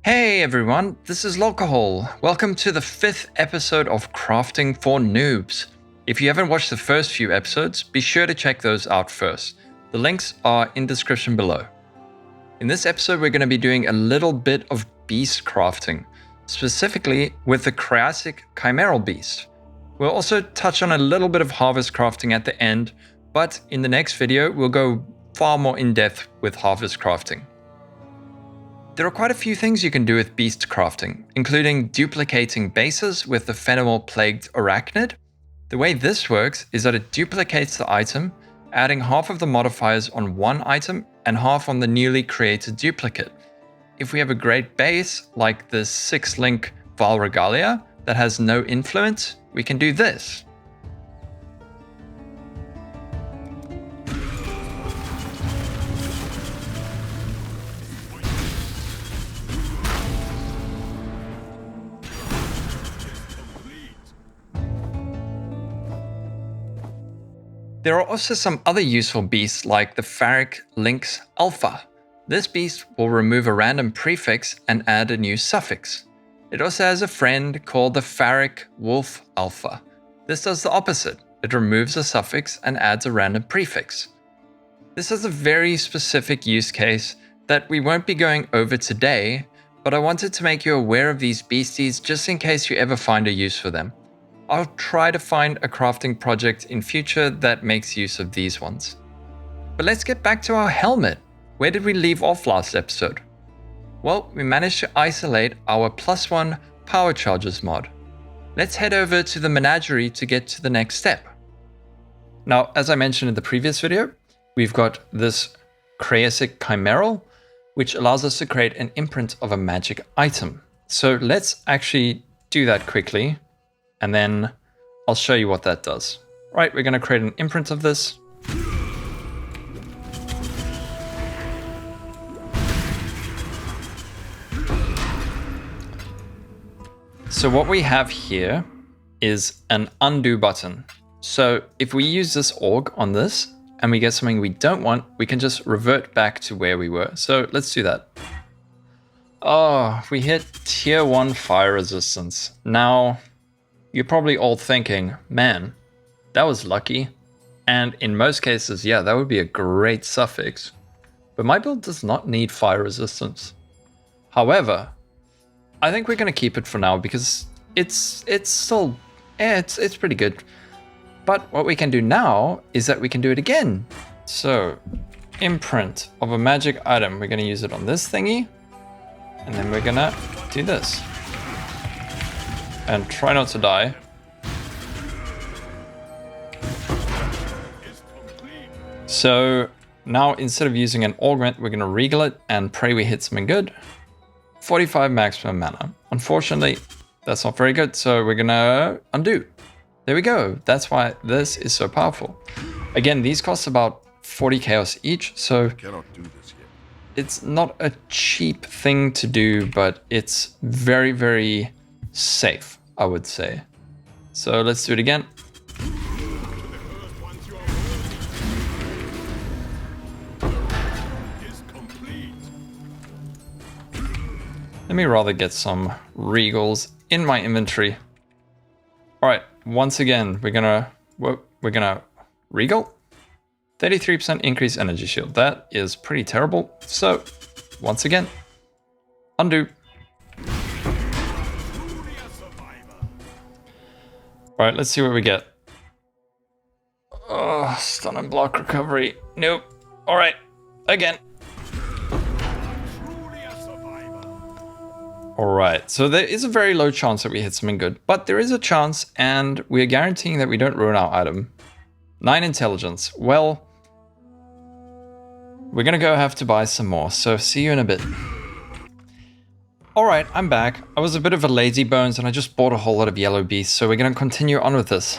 Hey everyone, this is Lolcohol. Welcome to the 5th episode of Crafting for Noobs. If you haven't watched the first few episodes, be sure to check those out first. The links are in the description below. In this episode, we're going to be doing a little bit of beast crafting, specifically with the Craicic Chimeral beast. We'll also touch on a little bit of harvest crafting at the end, but in the next video, we'll go far more in depth with harvest crafting. There are quite a few things you can do with beast crafting, including duplicating bases with the Fenimore-plagued arachnid. The way this works is that it duplicates the item, adding half of the modifiers on one item and half on the newly created duplicate. If we have a great base, like the 6-link Val Regalia, that has no influence, we can do this. There are also some other useful beasts like the Farric Lynx Alpha. This beast will remove a random prefix and add a new suffix. It also has a friend called the Farric Wolf Alpha. This does the opposite. It removes a suffix and adds a random prefix. This is a very specific use case that we won't be going over today, but I wanted to make you aware of these beasties just in case you ever find a use for them. I'll try to find a crafting project in future that makes use of these ones. But let's get back to our helmet. Where did we leave off last episode? Well, we managed to isolate our +1 power charges mod. Let's head over to the menagerie to get to the next step. Now, as I mentioned in the previous video, we've got this Craicic Chimeral, which allows us to create an imprint of a magic item. So let's actually do that quickly. And then I'll show you what that does. Right, we're going to create an imprint of this. So what we have here is an undo button. So if we use this org on this and we get something we don't want, we can just revert back to where we were. So let's do that. Oh, we hit tier 1 fire resistance. Now, you're probably all thinking, man, that was lucky. And in most cases, yeah, that would be a great suffix. But my build does not need fire resistance. However, I think we're going to keep it for now because it's still, it's pretty good. But what we can do now is that we can do it again. So, imprint of a magic item. We're going to use it on this thingy. And then we're going to do this. And try not to die. So now instead of using an augment, we're going to regal it and pray we hit something good. 45 maximum mana. Unfortunately, that's not very good, so we're going to undo. There we go. That's why this is so powerful. Again, these cost about 40 chaos each, so it's not a cheap thing to do, but it's very, very safe, I would say. So let's do it again. Let me rather get some regals in my inventory. All right, once again, we're gonna regal. 33% increased energy shield. That is pretty terrible. So once again, undo. All right, let's see what we get. Oh, stun and block recovery. Nope. All right, again. All right, so there is a very low chance that we hit something good, but there is a chance, and we are guaranteeing that we don't ruin our item. 9 intelligence. Well, we're gonna go have to buy some more, so see you in a bit. Alright, I'm back. I was a bit of a lazy bones and I just bought a whole lot of yellow beasts, so we're going to continue on with this.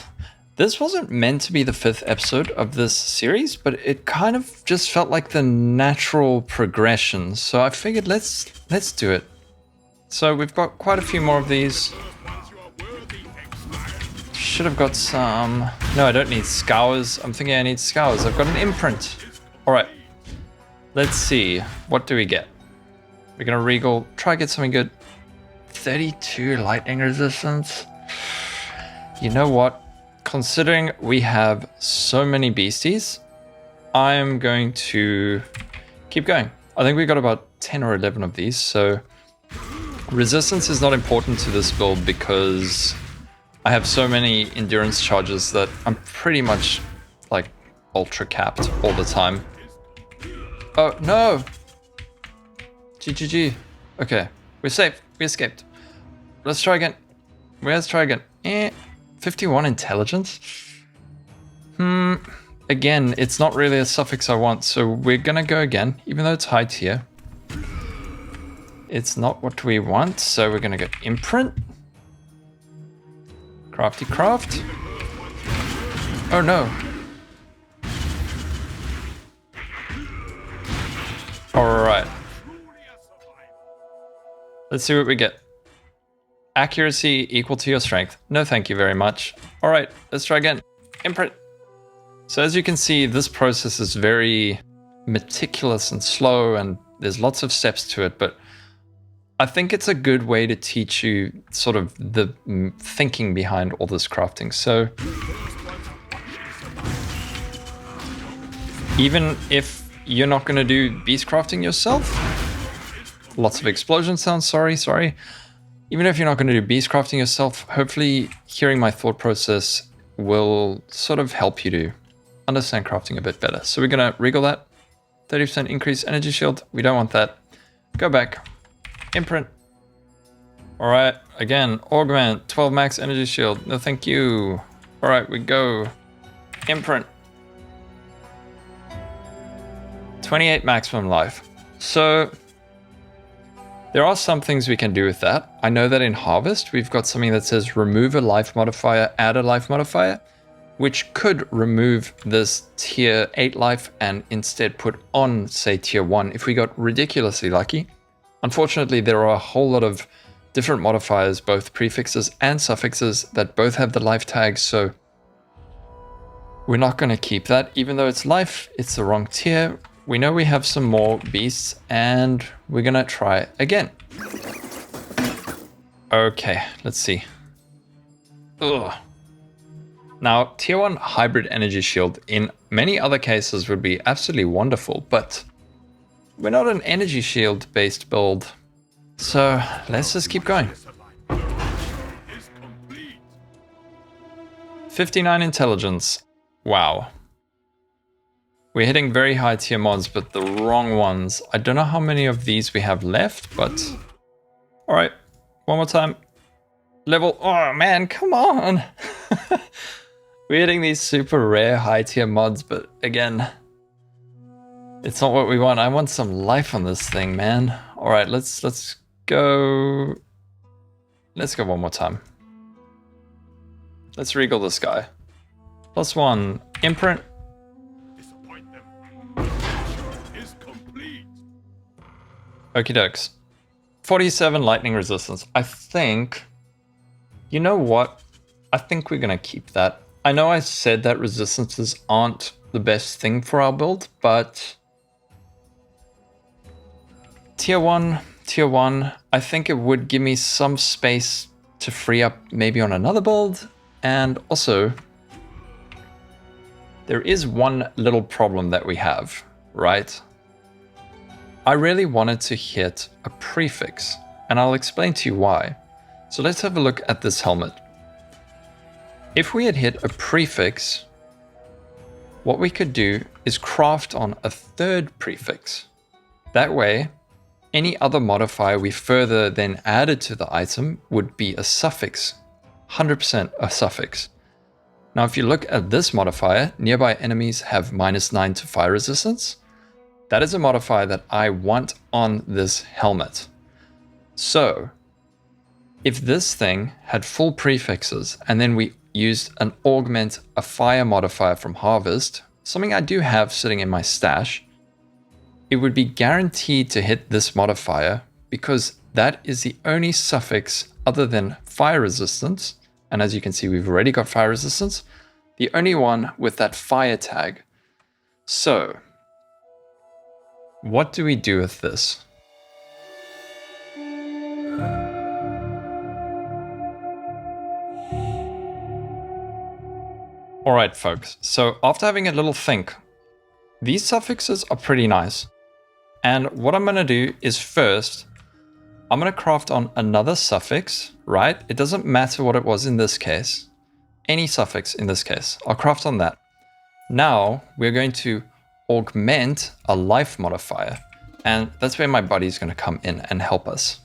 This wasn't meant to be the 5th episode of this series, but it kind of just felt like the natural progression, so I figured let's do it. So we've got quite a few more of these. Should have got some... No, I don't need scours. I'm thinking I need scours. I've got an imprint. Alright. Let's see. What do we get? We're gonna regal, try get something good. 32 lightning resistance. You know what? Considering we have so many beasties, I'm going to keep going. I think we got about 10 or 11 of these, so resistance is not important to this build because I have so many endurance charges that I'm pretty much like ultra capped all the time. Oh no! GGG. Okay, we're safe. We escaped. Let's try again. Let's try again. 51 intelligence? Again, it's not really a suffix I want, so we're gonna go again, even though it's high tier. It's not what we want, so we're gonna go imprint. Crafty craft. Oh no. Alright. Let's see what we get. Accuracy equal to your strength. No thank you very much. Alright, let's try again. Imprint. So as you can see, this process is very meticulous and slow, and there's lots of steps to it, but I think it's a good way to teach you sort of the thinking behind all this crafting. So even if you're not going to do beastcrafting yourself, lots of explosion sounds, sorry. Even if you're not going to do beastcrafting yourself, hopefully hearing my thought process will sort of help you to understand crafting a bit better. So we're going to regal that. 30% increase energy shield. We don't want that. Go back. Imprint. Alright, again, augment. 12 max energy shield. No thank you. Alright, we go. Imprint. 28 maximum life. So there are some things we can do with that. I know that in Harvest, we've got something that says remove a life modifier, add a life modifier, which could remove this tier 8 life and instead put on, say, tier 1 if we got ridiculously lucky. Unfortunately, there are a whole lot of different modifiers, both prefixes and suffixes, that both have the life tags, so we're not going to keep that. Even though it's life, it's the wrong tier. We know we have some more beasts, and we're going to try again. Okay, let's see. Ugh. Now, tier 1 hybrid energy shield in many other cases would be absolutely wonderful, but we're not an energy shield based build. So let's just keep going. 59 intelligence. Wow. We're hitting very high tier mods, but the wrong ones. I don't know how many of these we have left, but all right, one more time. Level, oh man, come on. We're hitting these super rare high tier mods, but again, it's not what we want. I want some life on this thing, man. All right, let's go. Let's go one more time. Let's regal this guy. +1 imprint. Okie dokes. 47 lightning resistance. I think, you know what? I think we're gonna keep that. I know I said that resistances aren't the best thing for our build, but tier 1, I think it would give me some space to free up maybe on another build. And also, there is one little problem that we have, right? I really wanted to hit a prefix, and I'll explain to you why. So let's have a look at this helmet. If we had hit a prefix, what we could do is craft on a third prefix. That way, any other modifier we further then added to the item would be a suffix, 100% a suffix. Now, if you look at this modifier, nearby enemies have -9 to fire resistance. That is a modifier that I want on this helmet. So, if this thing had full prefixes and then we used an augment, a fire modifier from Harvest, something I do have sitting in my stash, it would be guaranteed to hit this modifier because that is the only suffix other than fire resistance. And as you can see, we've already got fire resistance, the only one with that fire tag. So, what do we do with this? Alright folks, so after having a little think, these suffixes are pretty nice. And what I'm going to do is first, I'm going to craft on another suffix, right? It doesn't matter what it was in this case. Any suffix in this case, I'll craft on that. Now we're going to augment a life modifier. And that's where my buddy's going to come in and help us.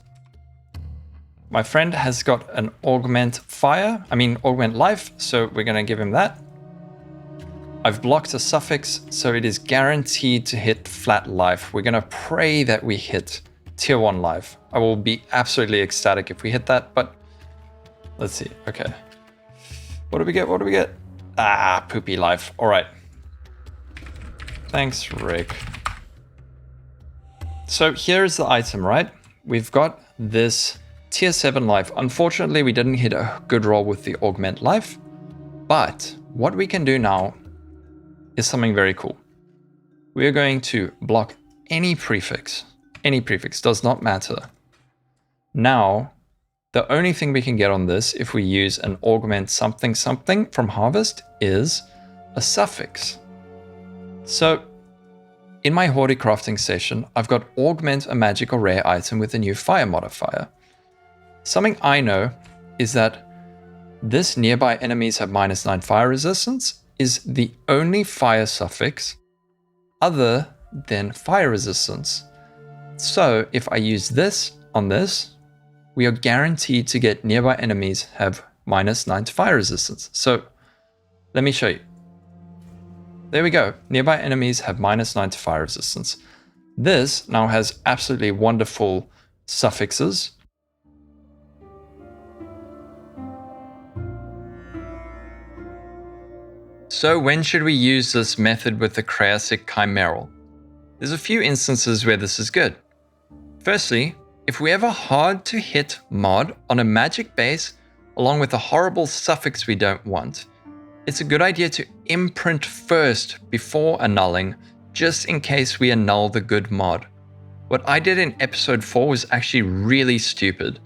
My friend has got an augment life, so we're going to give him that. I've blocked a suffix, so it is guaranteed to hit flat life. We're going to pray that we hit tier 1 life. I will be absolutely ecstatic if we hit that, but let's see. Okay. What do we get? What do we get? Ah, poopy life. All right. Thanks, Rick. So here's the item, right? We've got this tier 7 life. Unfortunately, we didn't hit a good roll with the augment life, but what we can do now is something very cool. We are going to block any prefix. Any prefix, does not matter. Now, the only thing we can get on this if we use an augment something something from harvest is a suffix. So in my Horde crafting session, I've got augment a magic or rare item with a new fire modifier. Something I know is that this nearby enemies have -9 fire resistance is the only fire suffix other than fire resistance. So if I use this on this, we are guaranteed to get nearby enemies have -9 to fire resistance. So let me show you. There we go. Nearby enemies have -9 to fire resistance. This now has absolutely wonderful suffixes. So when should we use this method with the Craicic Chimeral? There's a few instances where this is good. Firstly, if we have a hard to hit mod on a magic base along with a horrible suffix we don't want, it's a good idea to imprint first before annulling, just in case we annul the good mod. What I did in episode 4 was actually really stupid.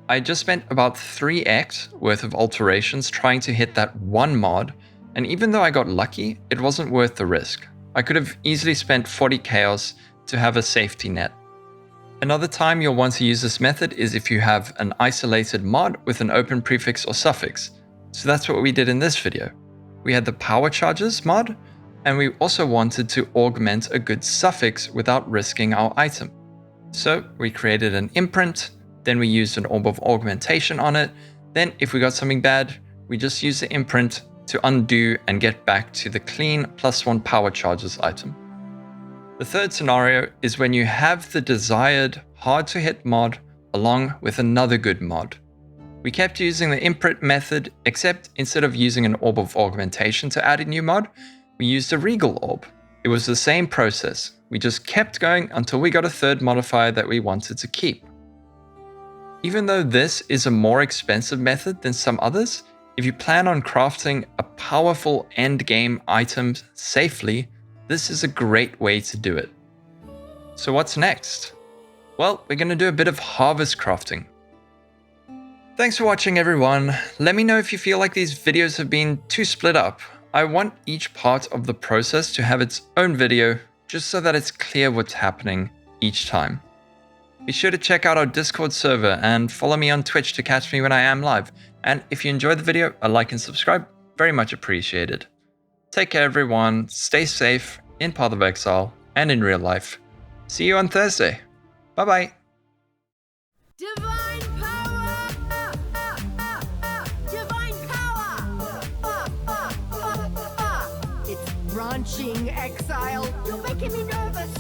I just spent about 3x worth of alterations trying to hit that one mod, and even though I got lucky, it wasn't worth the risk. I could have easily spent 40 chaos to have a safety net. Another time you'll want to use this method is if you have an isolated mod with an open prefix or suffix. So that's what we did in this video. We had the power charges mod, and we also wanted to augment a good suffix without risking our item. So we created an imprint, then we used an orb of augmentation on it. Then if we got something bad, we just use the imprint to undo and get back to the clean +1 power charges item. The third scenario is when you have the desired hard to hit mod along with another good mod. We kept using the imprint method, except instead of using an orb of augmentation to add a new mod, we used a regal orb. It was the same process. We just kept going until we got a third modifier that we wanted to keep. Even though this is a more expensive method than some others, if you plan on crafting a powerful endgame item safely, this is a great way to do it. So what's next? Well, we're going to do a bit of harvest crafting. Thanks for watching everyone. Let me know if you feel like these videos have been too split up. I want each part of the process to have its own video, just so that it's clear what's happening each time. Be sure to check out our Discord server and follow me on Twitch to catch me when I am live. And if you enjoyed the video, a like and subscribe, very much appreciated. Take care everyone, stay safe in Path of Exile and in real life. See you on Thursday. Bye bye. Divine power! Divine power! It's branching, Exile. You're making me nervous.